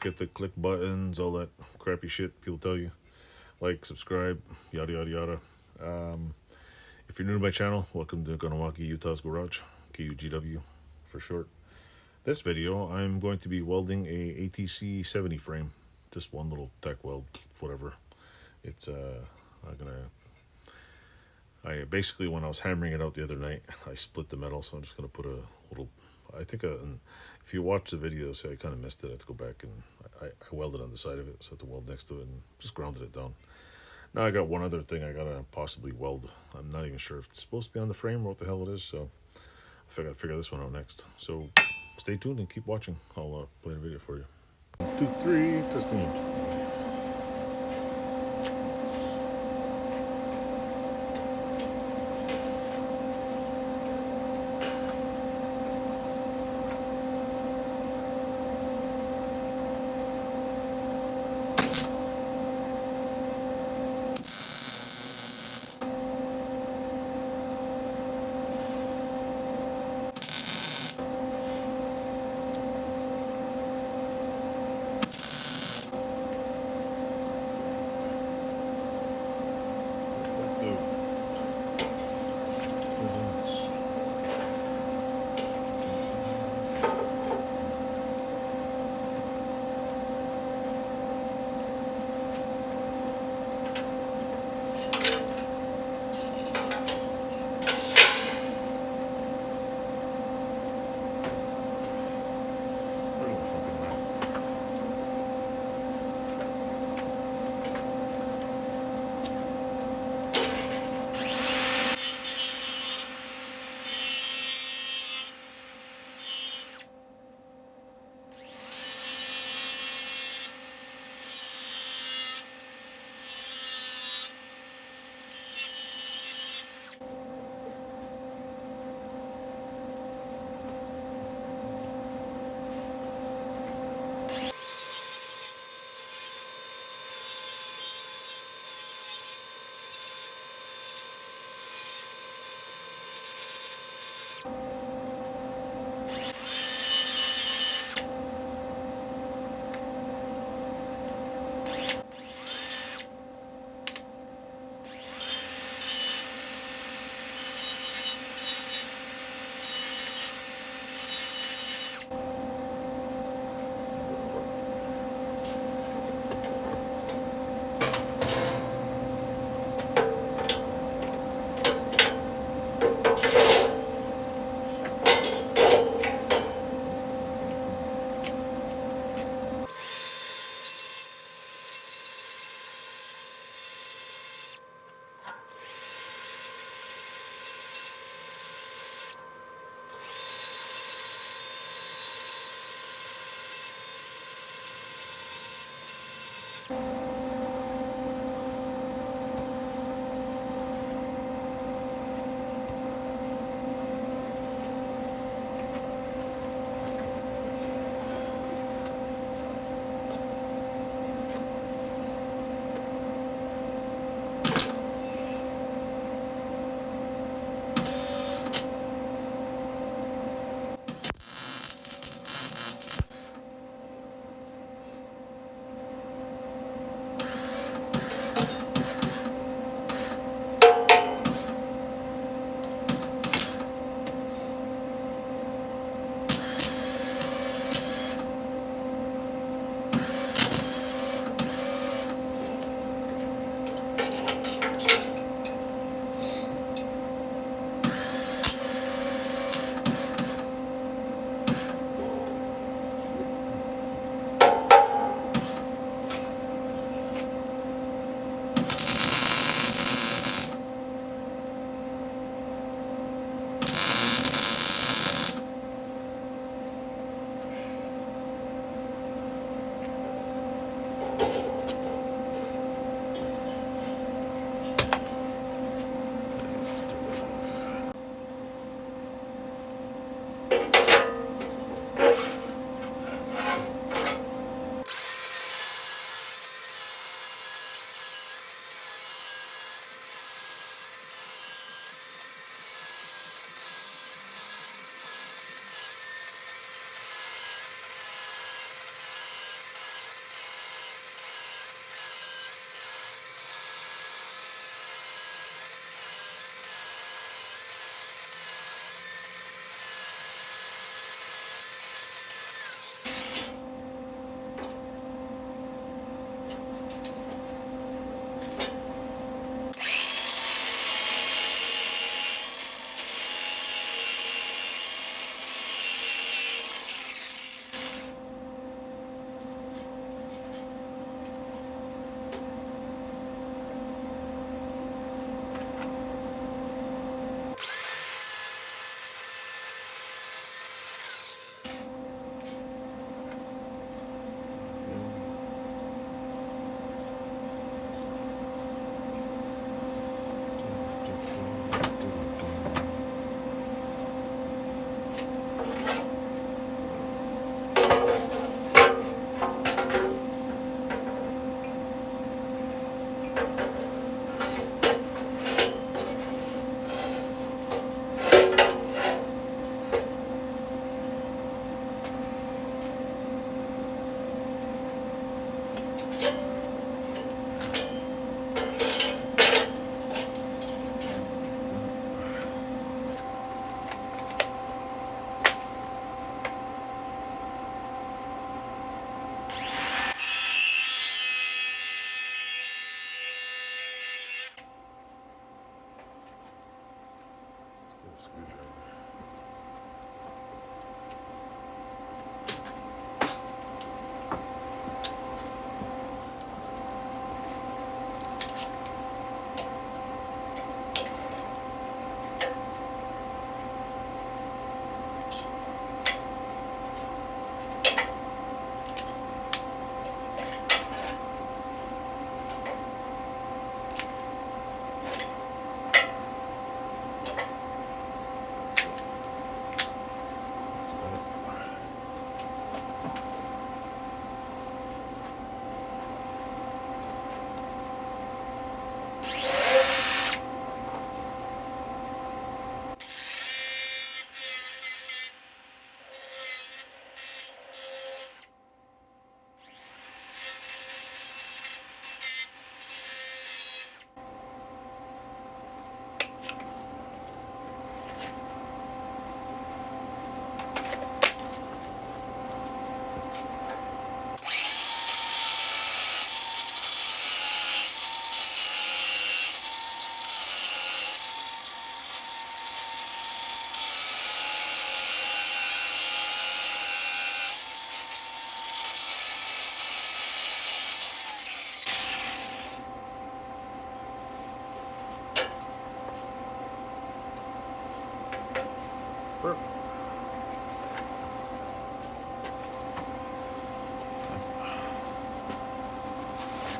forget to click buttons, all that crappy shit people tell you. Like, subscribe, yada yada yada. If you're new to my channel, welcome to Ganawaki Utah's Garage, KUGW for short. This video, I'm going to be welding a ATC 70 frame. Just one little tack weld, whatever. It's I basically, when I was hammering it out the other night, I split the metal, so I'm just gonna put a little. I think if you watch the video, say I kind of missed it. I have to go back and I welded on the side of it, so I have to weld next to it and just grounded it down. Now I got one other thing I gotta possibly weld. I'm not even sure if it's supposed to be on the frame or what the hell it is, so I gotta figure this one out next. So stay tuned and keep watching. I'll play the video for you. 1, 2, 3, testing. screwdriver.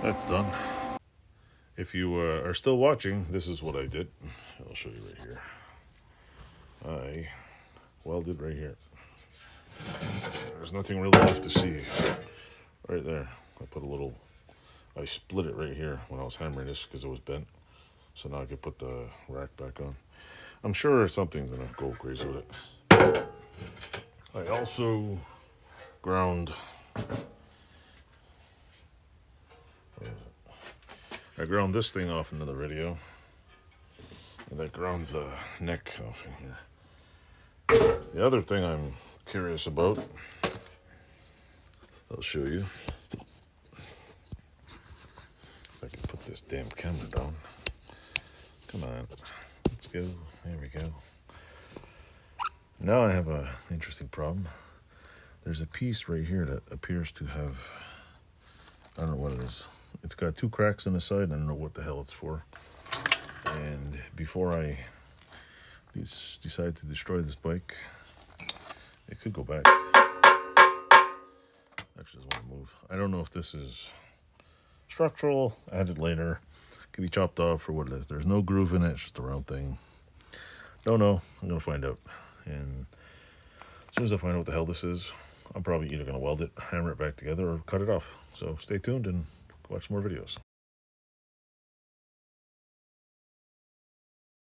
That's done. If you are still watching, this is what I did. I'll show you right here. I welded right here. There's nothing really left to see. Right there. I split it right here when I was hammering this because it was bent. So now I can put the rack back on. I'm sure something's gonna go crazy with it. I also ground. I ground this thing off in another video. And I ground the neck off in here. The other thing I'm curious about, I'll show you. If I can put this damn camera down. Come on, let's go. There we go. Now I have an interesting problem. There's a piece right here that appears to have, I don't know what it is. It's got two cracks on the side. I don't know what the hell it's for. And before I decide to destroy this bike, it could go back. Actually, doesn't want to move. I don't know if this is structural, added later. Can be chopped off or what it is. There's no groove in it. It's just a round thing. Don't know. I'm going to find out. And as soon as I find out what the hell this is, I'm probably either going to weld it, hammer it back together, or cut it off. So stay tuned and watch more videos.